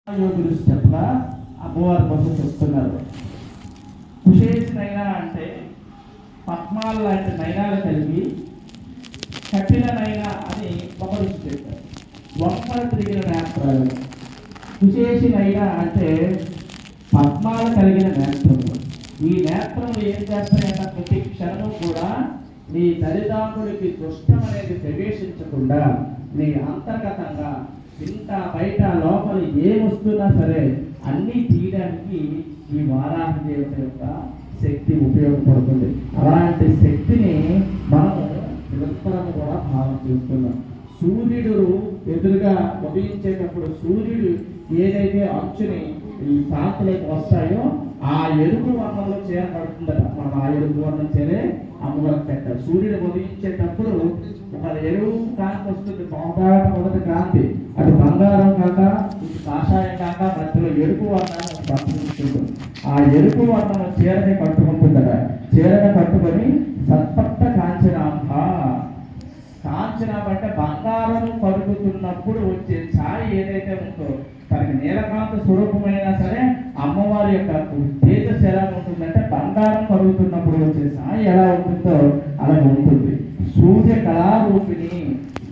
యోగులు చెప్ప అమ్మవారి కోసం చెప్తున్నారు. కుశేషి నైనా అంటే పద్మాల లాంటి నైనాలు కలిగి కఠిన నైనా అని ఒకరు చెప్పారు. వంకర తిరిగిన నేత్రాలు. కుశేషి నైనా అంటే పద్మాలు కలిగిన నేత్రములు. ఈ నేత్రములు ఏం చేస్తాయంటే ప్రతి క్షణము కూడా నీ తల్లిదండ్రులకి దుష్టం అనేది ప్రవేశించకుండా నీ అంతర్గతంగా ఇంత బయట లోపల ఏమొస్తున్నా సరే అన్నీ తీయడానికి ఈ వారాహి దేవత యొక్క శక్తి ఉపయోగపడుతుంది. అలాంటి శక్తిని మనము నిరంతరం కూడా భావన చేస్తున్నాం. సూర్యుడు ఎదురుగా ఉదయించేటప్పుడు సూర్యుడు ఏదైతే అంచుని ఈ ప్రాంతాలకు వస్తాయో ఆ ఎరుపు వర్ణంలో చేరబడుతుందట. మనం ఆ ఎరుపు వర్ణం చేరే అమ్మవారికి పెట్టారు. సూర్యుడు ఉదయించేటప్పుడు ఒక ఎరువు కాంతి వస్తుంది. మొదటి కాంతి అటు బంగారం కాక ఇటు కాషాయం కాక మధ్యలో ఎరుపు వర్ణాన్ని పట్టుకుంటుంది. ఆ ఎరుపు వర్ణం చీరని కట్టుకుంటుందట. చీరని కట్టుకొని సత్పట్ట కాంచనాంబ. కాంచనాంబ అంటే బంగారం కరుగుతున్నప్పుడు వచ్చే ఛాయ ఏదైతే ఉందో తనకి నీలకాంత స్వరూపమైనా సరే అమ్మవారి యొక్క తేజస్సు ఎలా ఉంటుందంటే బంగారం కరుగుతున్నప్పుడు వచ్చే ఛాయ ఎలా ఉంటుందో అలా ఉంటుంది. సూర్య కళారూపిణి.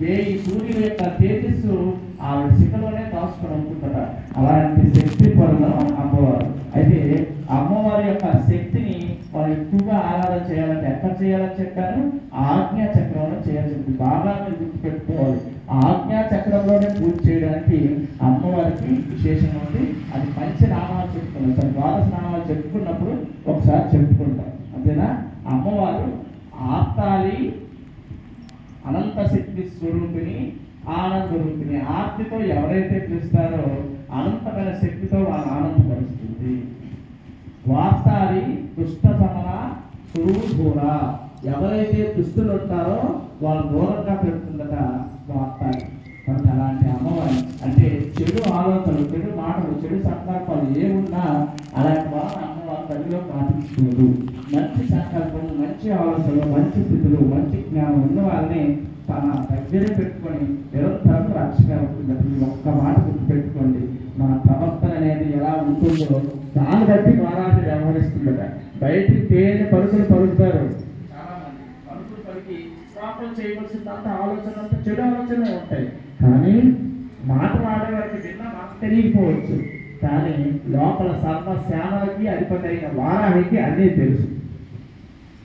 ఈ సూర్యుడు యొక్క తేజస్సు ఆవిడ శిఖలోనే దాచుకొని ఉంటుందట. అలాంటి శక్తి పరుల అమ్మవారు. అయితే అమ్మవారి యొక్క శక్తిని మనం ఎక్కువగా ఆరాధన చేయాలంటే ఎక్కడ చేయాలని చెప్పాను? ఆజ్ఞా చక్రంలో చేయాల్సింది. బాగా మీరు గుర్తుపెట్టుకోవాలి. ఆజ్ఞా చక్రంలోనే పూజ చేయడానికి అమ్మవారికి విశేషం ఉంది. అది మంచి నామాలు చెప్పుకున్నాం. సరే, ద్వాదశ నామాలు చెప్పుకున్నప్పుడు ఒకసారి చెప్పుకుంటాం. అంతేనా? అమ్మవారు ఆర్తాలి, అనంత శక్తి స్వరూపిణి, ఆనంద రూపిణి. ఆర్తితో ఎవరైతే పిలుస్తారో అనంతమైన శక్తితో వాళ్ళ ఆనందపరుస్తుంది. వార్తాలి దుష్ట సమన సురూఢూర. ఎవరైతే దుష్టులు ఉంటారో వాళ్ళు దూరంగా పెడుతుందట వార్తాలి. కాబట్టి అలాంటి అమ్మవారి అంటే చెడు ఆలోచనలు, చెడు మాటలు, చెడు సంకల్పాలు ఏమున్నా అలాంటి వాళ్ళ అమ్మవారి తల్లిలో పాటించుకోదు. మంచి సంకల్పం, మంచి ఆలోచనలు, మంచి స్థితులు, మంచి జ్ఞానం ఉన్న వాళ్ళని తన దగ్గరే పెట్టుకొని నిరంతరం రక్షగా ఉంటుంది. ఈ ఒక్క మాట గుర్తుపెట్టుకోండి. మన ప్రవర్తన అనేది ఎలా ఉంటుందో దాన్ని బట్టి వారాన్ని వ్యవహరిస్తుందట. బయటికి తేని పరుగులు పరుగుతారు చాలా మంది. పరుగులు పలికి పాపం చేయవలసిందంత ఆలోచన అంతా చెడు ఆలోచనలు ఉంటాయి. కానీ మాట వాడేవారికి విన్నా మాకు తెలియకపోవచ్చు. కానీ లోపల సర్వశానలకి అధిపతి అయిన వారాహికి అన్నీ తెలుసు.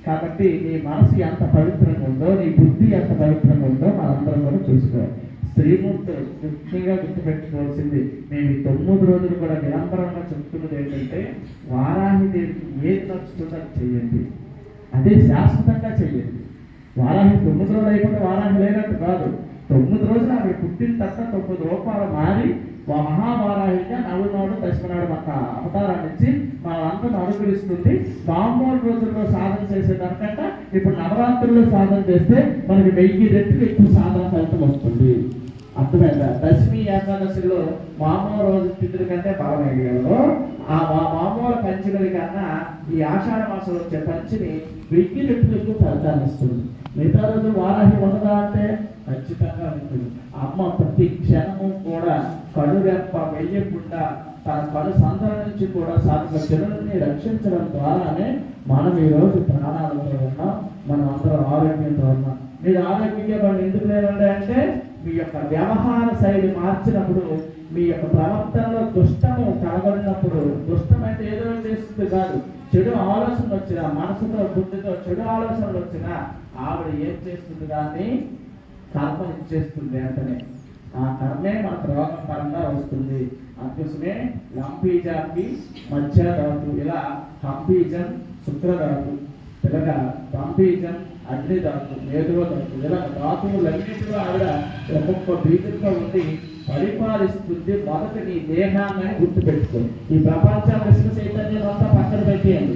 కాబట్టి నీ మనసు ఎంత పవిత్రంగా ఉందో, నీ బుద్ధి ఎంత పవిత్రంగా ఉందో మనందరం కూడా చూసుకోవాలి. శ్రీమూర్తి ముఖ్యంగా గుర్తుపెట్టుకోవాల్సింది, మేము 9 రోజులు కూడా నిరంతరంగా చెప్తున్నది ఏంటంటే వారాహి దేవికి ఏది నచ్చుతుందో చేయండి. అదే శాశ్వతంగా చెయ్యండి. వారాహి 9 రోజులు అయిపోతే వారాహి లేనట్టు కాదు. 9 రోజులు ఆమె పుట్టిన తర్వాత 9 రూపాయలు మారి మహావారాహిగా నవ్వునాడు దశమనాడు ఒక అవతారాన్ని ఇచ్చి మనందరూ అనుగ్రహిస్తుంది. మామూలు రోజుల్లో సాధన చేసేదానికంటే ఇప్పుడు నవరాత్రుల్లో సాధన చేస్తే మనకి 1000 రెట్లు ఎక్కువ సాధన ఫలితం వస్తుంది. అర్థమైందా? దశమి ఏకాదశిలో మామూలు రోజు తిథుల కంటే బాగా ఆ మామూలు పంచమిల కన్నా ఈ ఆషాఢ మాసంలో వచ్చే పంచమి 1000 రెట్లు ఎక్కువ ఫలితాన్ని ఇస్తుంది. మిగతా రోజు వారాహి ఉండదా అంటే ఖచ్చితంగా ఉంటుంది. అమ్మ ప్రతి క్షణము కూడా కడురెప్ప వెయ్యకుండా తన కడు సంతానం నుంచి కూడా సాధక జనులని రక్షించడం ద్వారానే మనం ఈరోజు ప్రాణాలతో ఉన్నాం. మనం అందరం ఆరోగ్యంతో ఉన్నాం. మీరు ఆరోగ్యంగా మనం ఎందుకు లేదండి అంటే మీ యొక్క వ్యవహార శైలి మార్చినప్పుడు, మీ యొక్క ప్రవర్తనలో దుష్టము కనబడినప్పుడు, దుష్టం అంటే ఏదో చేస్తుంది కాదు, చెడు ఆలోచనలు వచ్చినా, మనసుతో బుద్ధితో చెడు ఆలోచనలు వచ్చినా ఆవిడ ఏం చేస్తుంది? దాన్ని కర్మ ఇచ్చేస్తుంది. వెంటనే ఆ కర్మే మనకు రోగం పరంగా వస్తుంది. అందుకోసమే లంపీజాకి మధ్య ధాతు, ఇలా కంపీజం శుక్రధాతు, ఇలాగా పంపీజం అగ్నిధాతు, మేధువ ధాతు, ఇలా ధాతువులన్నింటిలో ఆవిడ ఒక్కొక్క బీజంతో ఉండి పరిపాలిస్తుంది. మొదట నీ దేహాన్ని గుర్తుపెట్టుకోండి. ఈ ప్రపంచ విశ్వ చైతన్యం అంతా పక్కన పెట్టేయండి.